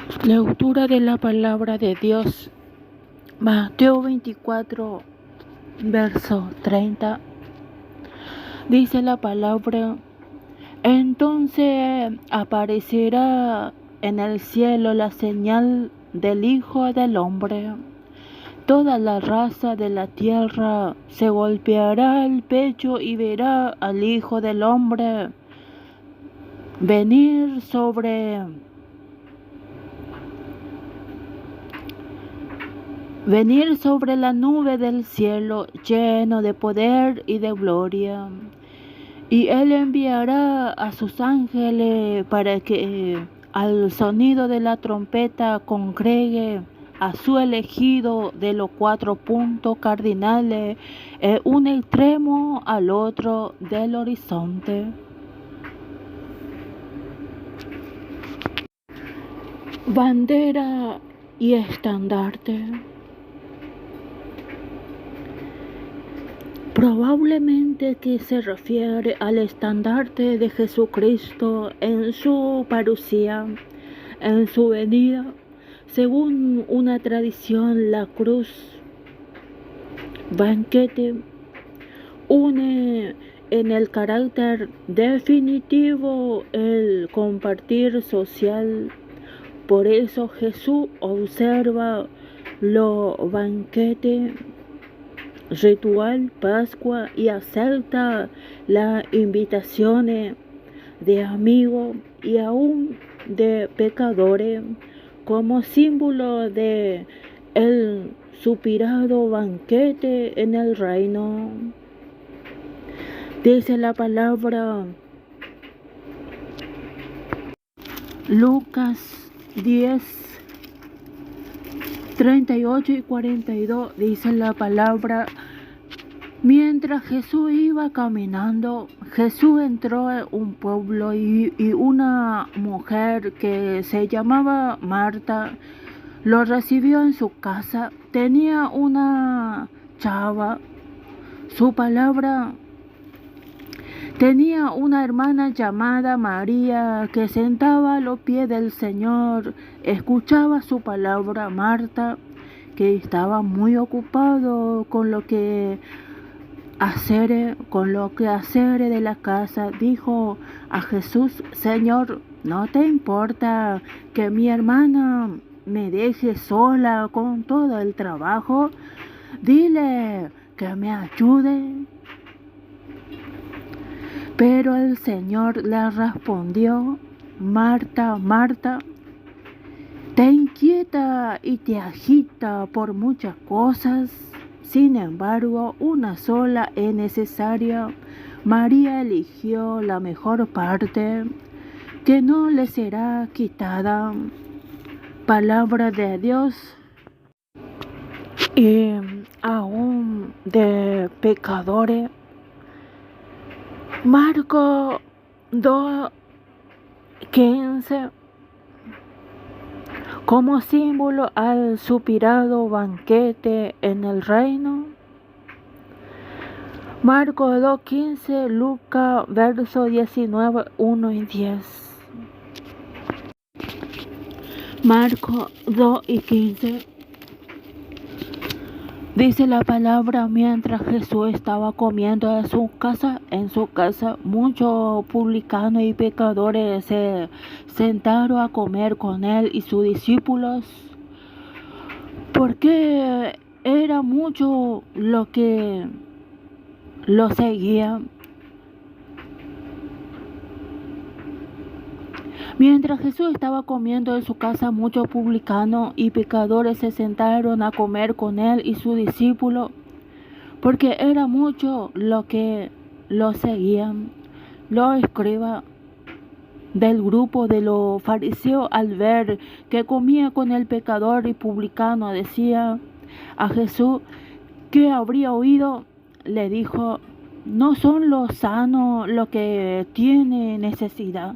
Lectura de la palabra de Dios. Mateo 24, verso 30. Dice la palabra: entonces aparecerá en el cielo la señal del Hijo del Hombre. Toda la raza de la tierra se golpeará el pecho y verá al Hijo del Hombre venir sobre la nube del cielo, lleno de poder y de gloria. Y Él enviará a sus ángeles para que al sonido de la trompeta congregue a su elegido de los 4 puntos cardinales, un extremo al otro del horizonte. Bandera y estandarte. Probablemente que se refiere al estandarte de Jesucristo en su parucía, en su venida. Según una tradición, la cruz banquete une en el carácter definitivo el compartir social. Por eso Jesús observa los banquetes ritual Pascua y acepta las invitaciones de amigos y aún de pecadores como símbolo de el suspirado banquete en el reino. Dice la palabra Lucas 10, 38 y 42, dice la palabra: mientras Jesús iba caminando, Jesús entró en un pueblo y una mujer que se llamaba Marta lo recibió en su casa. Tenía una chava, su palabra. Tenía una hermana llamada María que sentaba a los pies del Señor, escuchaba su palabra. Marta, que estaba muy ocupado con lo que hacer de la casa, dijo a Jesús: Señor, ¿no te importa que mi hermana me deje sola con todo el trabajo? Dile que me ayude. Pero el Señor le respondió: Marta, Marta, te inquieta y te agita por muchas cosas. Sin embargo, una sola es necesaria. María eligió la mejor parte, que no le será quitada. Palabra de Dios. Y aún de pecadores. Marcos 2:15, como símbolo al suspirado banquete en el reino. Marcos 2:15, Lucas verso 19, 1 y 10. Marcos 2:15. Dice la palabra: mientras Jesús estaba comiendo en su casa, muchos publicanos y pecadores se sentaron a comer con él y sus discípulos, porque era mucho lo que lo seguían. Mientras Jesús estaba comiendo en su casa, muchos publicanos y pecadores se sentaron a comer con él y sus discípulos, porque era mucho lo que lo seguían. Los escribas del grupo de los fariseos, al ver que comía con el pecador y publicano, decía a Jesús que habría oído. Le dijo: no son los sanos los que tienen necesidad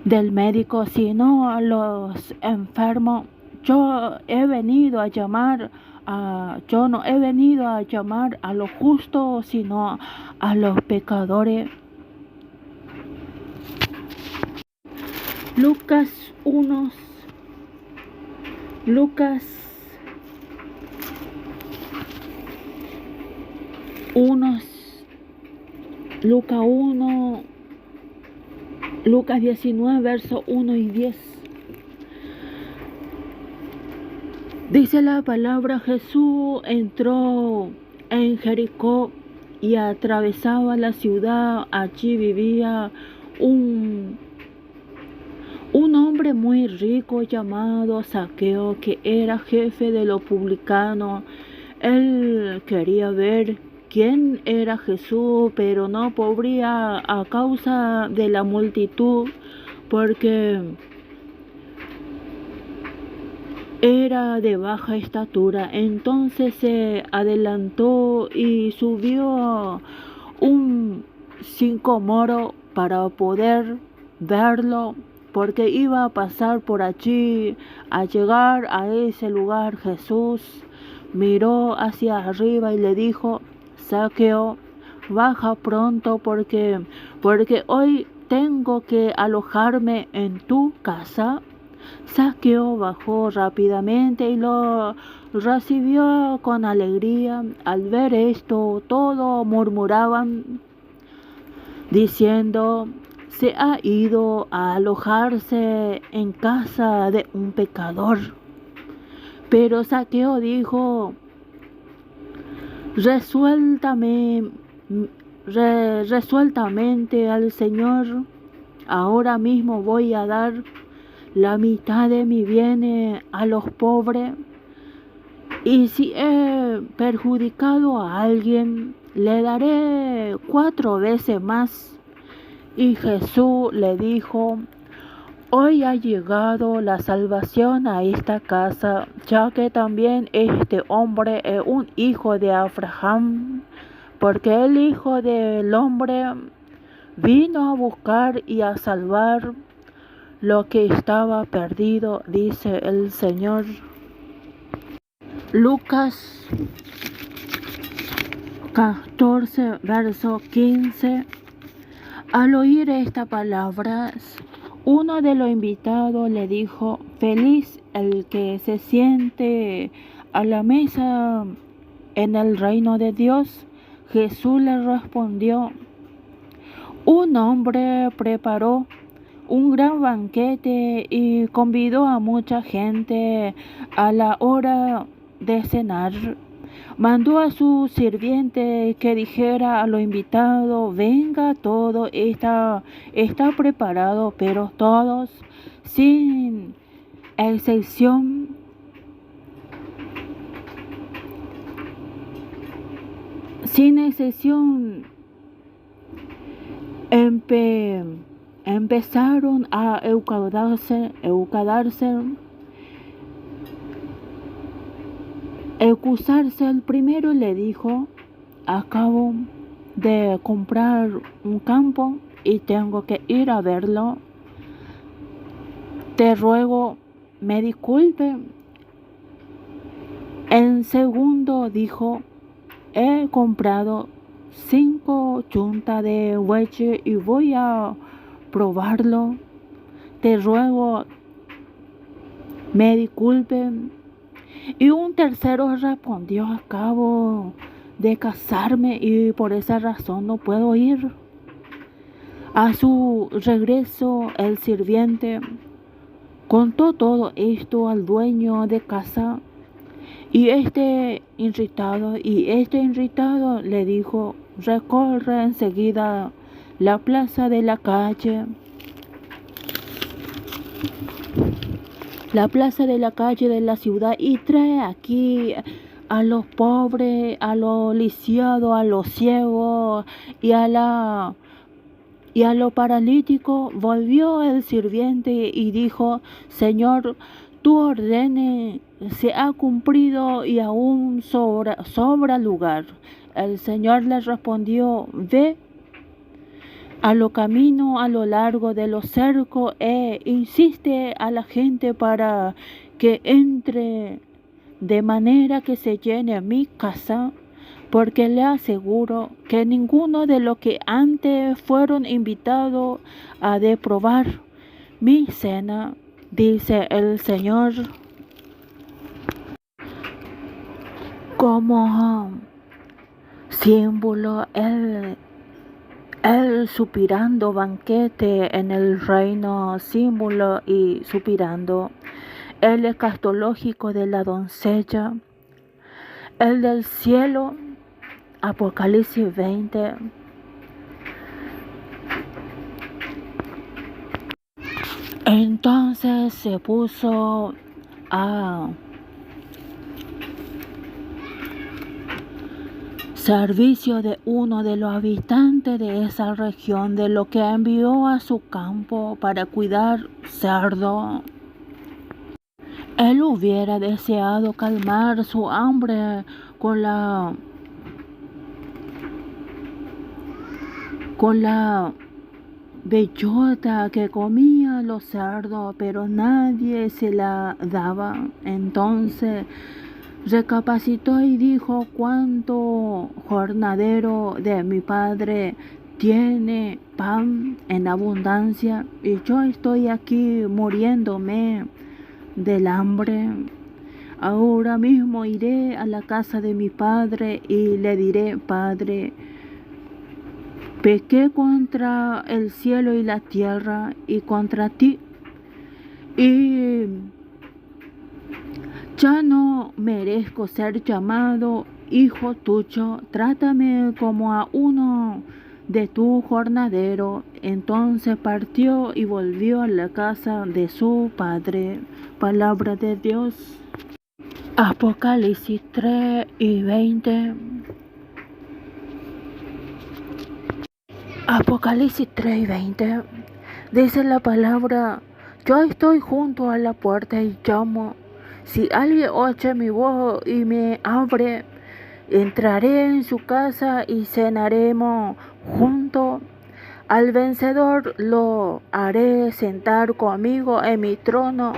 del médico, sino a los enfermos. Yo no he venido a llamar a los justos, sino a los pecadores. Lucas 1, Lucas 1, Lucas 1, Lucas 19, versos 1 y 10. Dice la palabra: Jesús entró en Jericó y atravesaba la ciudad. Allí vivía un hombre muy rico llamado Zaqueo, que era jefe de los publicanos. Él quería ver quién era Jesús, pero no podía a causa de la multitud, porque era de baja estatura. Entonces se adelantó y subió un sicómoro para poder verlo, porque iba a pasar por allí. Al llegar a ese lugar, Jesús miró hacia arriba y le dijo: Zaqueo, baja pronto, porque hoy tengo que alojarme en tu casa. Zaqueo bajó rápidamente y lo recibió con alegría. Al ver esto, todos murmuraban, diciendo: se ha ido a alojarse en casa de un pecador. Pero Zaqueo dijo resueltamente al Señor: ahora mismo voy a dar la mitad de mi bienes a los pobres, y si he perjudicado a alguien, le daré 4 veces más. Y Jesús le dijo: hoy ha llegado la salvación a esta casa, ya que también este hombre es un hijo de Abraham, porque el Hijo del Hombre vino a buscar y a salvar lo que estaba perdido, dice el Señor. Lucas 14, verso 15. Al oír estas palabras, uno de los invitados le dijo: feliz el que se siente a la mesa en el reino de Dios. Jesús le respondió: un hombre preparó un gran banquete y convidó a mucha gente. A la hora de cenar, mandó a su sirviente que dijera a los invitados: venga, todo está preparado. Pero todos, sin excepción, empezaron a excusarse. El primero le dijo: acabo de comprar un campo y tengo que ir a verlo. Te ruego me disculpe. El segundo dijo: he comprado 5 chuntas de bueyes y voy a probarlo. Te ruego me disculpe. Y un tercero respondió: acabo de casarme y por esa razón no puedo ir. A su regreso, el sirviente contó todo esto al dueño de casa, y este irritado le dijo: recorre enseguida la plaza de la calle de la ciudad y trae aquí a los pobres, a los lisiados, a los ciegos y a los paralíticos. Volvió el sirviente y dijo: Señor, tu orden se ha cumplido y aún sobra lugar. El Señor le respondió: ve a lo camino a lo largo de los cercos e insiste a la gente para que entre, de manera que se llene mi casa, porque le aseguro que ninguno de los que antes fueron invitados ha de probar mi cena, dice el Señor. como símbolo, él suspirando banquete en el reino, símbolo y suspirando, el escatológico de la doncella, el del cielo, Apocalipsis 20. Entonces se puso a servicio de uno de los habitantes de esa región, de lo que envió a su campo para cuidar cerdo. Él hubiera deseado calmar su hambre con la bellota que comían los cerdos, pero nadie se la daba. Entonces recapacitó y dijo: ¿cuánto jornadero de mi padre tiene pan en abundancia y yo estoy aquí muriéndome del hambre? Ahora mismo iré a la casa de mi padre y le diré: Padre, pequé contra el cielo y la tierra y contra ti, y ya no merezco ser llamado hijo tuyo. Trátame como a uno de tu jornadero. Entonces partió y volvió a la casa de su padre. Palabra de Dios. Apocalipsis 3:20. Apocalipsis 3:20. Dice la palabra: yo estoy junto a la puerta y llamo. Si alguien oye mi voz y me abre, entraré en su casa y cenaremos juntos. Al vencedor lo haré sentar conmigo en mi trono,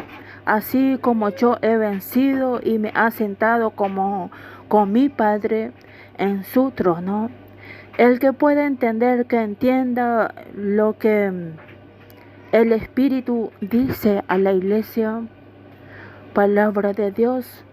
así como yo he vencido y me ha sentado con mi Padre en su trono. El que pueda entender, que entienda lo que el Espíritu dice a la iglesia. Palabra de Dios.